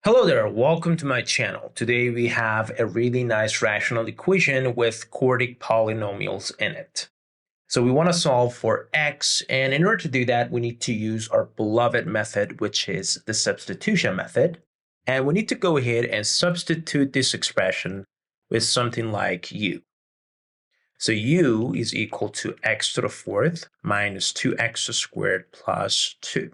Hello there, welcome to my channel. Today we have a really nice rational equation with quartic polynomials in it. So we want to solve for x, and in order to do that, we need to use our beloved method, which is the substitution method. And we need to go ahead and substitute this expression with something like u. So u is equal to x to the fourth minus 2x squared plus 2.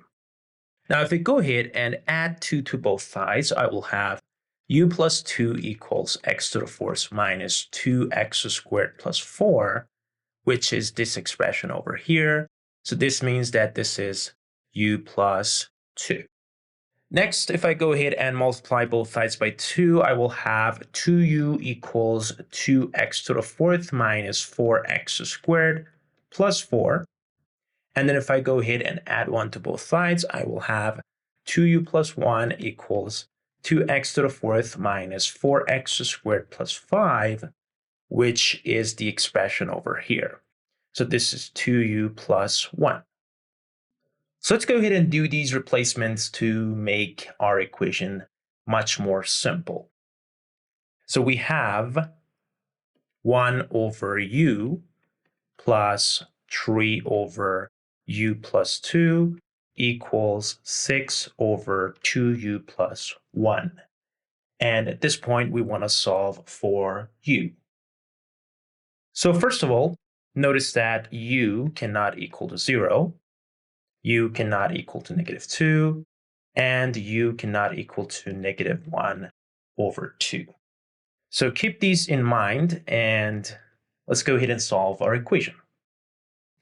Now, if we go ahead and add 2 to both sides, I will have u plus 2 equals x to the fourth minus 2x squared plus 4, which is this expression over here. So this means that this is u plus 2. Next, if I go ahead and multiply both sides by 2, I will have 2u equals 2x to the fourth minus 4x squared plus 4. And then if I go ahead and add 1 to both sides, I will have 2u plus 1 equals 2x to the fourth minus 4x squared plus 5, which is the expression over here. So this is 2u plus 1. So let's go ahead and do these replacements to make our equation much more simple. So we have 1 over u plus 3 over u plus 2 equals 6 over 2u plus 1. And at this point, we want to solve for u. So first of all, notice that u cannot equal to 0, u cannot equal to negative 2, and u cannot equal to negative 1 over 2. So keep these in mind, and let's go ahead and solve our equation.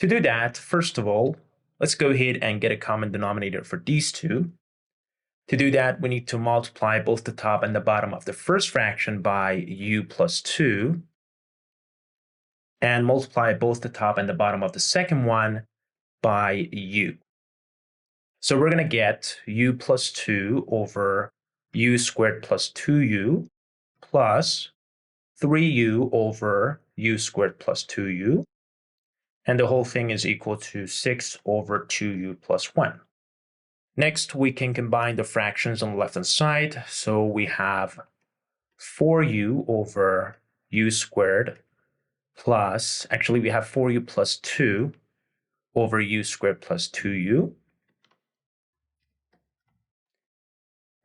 To do that, first of all, let's go ahead and get a common denominator for these two. To do that, we need to multiply both the top and the bottom of the first fraction by u plus 2, and multiply both the top and the bottom of the second one by u. So we're going to get u plus 2 over u squared plus 2u plus 3u over u squared plus 2u. And the whole thing is equal to 6 over 2u plus 1. Next, we can combine the fractions on the left-hand side. So we have 4u over u squared plus, actually we have 4u plus 2 over u squared plus 2u.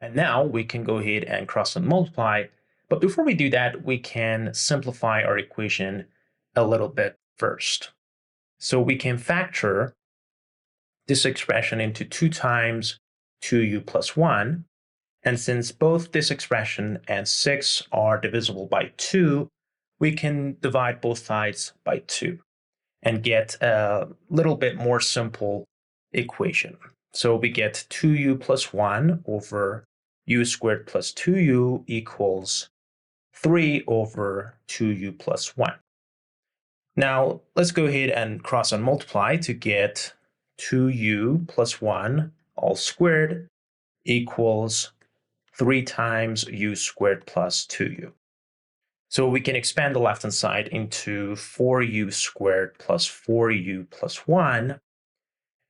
And now we can go ahead and cross and multiply. But before we do that, we can simplify our equation a little bit first. So we can factor this expression into 2 times 2u plus 1. And since both this expression and 6 are divisible by 2, we can divide both sides by 2 and get a little bit more simple equation. So we get 2u plus 1 over u squared plus 2u equals 3 over 2u plus 1. Now, let's go ahead and cross and multiply to get 2u plus 1 all squared equals 3 times u squared plus 2u. So we can expand the left-hand side into 4u squared plus 4u plus 1.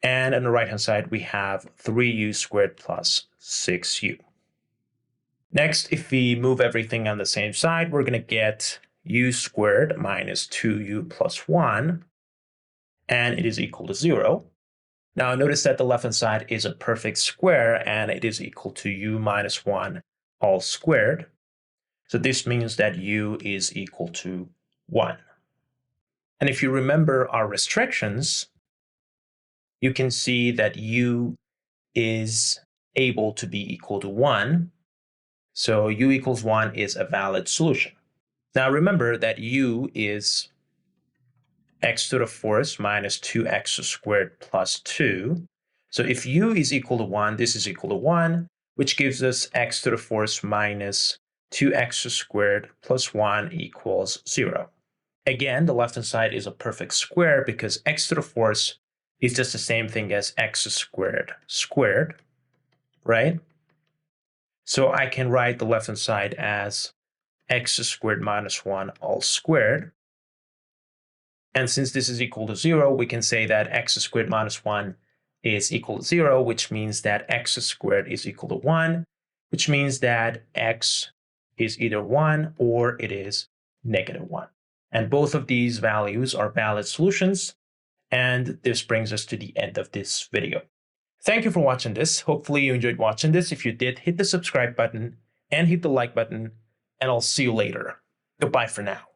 And on the right-hand side, we have 3u squared plus 6u. Next, if we move everything on the same side, we're going to get u squared minus 2u plus 1, and it is equal to 0. Now notice that the left-hand side is a perfect square, and it is equal to u minus 1 all squared. So this means that u is equal to 1. And if you remember our restrictions, you can see that u is able to be equal to 1. So u equals 1 is a valid solution. Now remember that u is x to the fourth minus 2x squared plus 2. So if u is equal to 1, this is equal to 1, which gives us x to the fourth minus 2x squared plus 1 equals 0. Again, the left-hand side is a perfect square because x to the fourth is just the same thing as x squared, right? So I can write the left-hand side as x squared minus 1 all squared. And since this is equal to 0, we can say that x squared minus 1 is equal to 0, which means that x squared is equal to 1, which means that x is either 1 or it is -1. And both of these values are valid solutions. And this brings us to the end of this video. Thank you for watching this. Hopefully you enjoyed watching this. If you did, hit the subscribe button and hit the like button, and I'll see you later. Goodbye for now.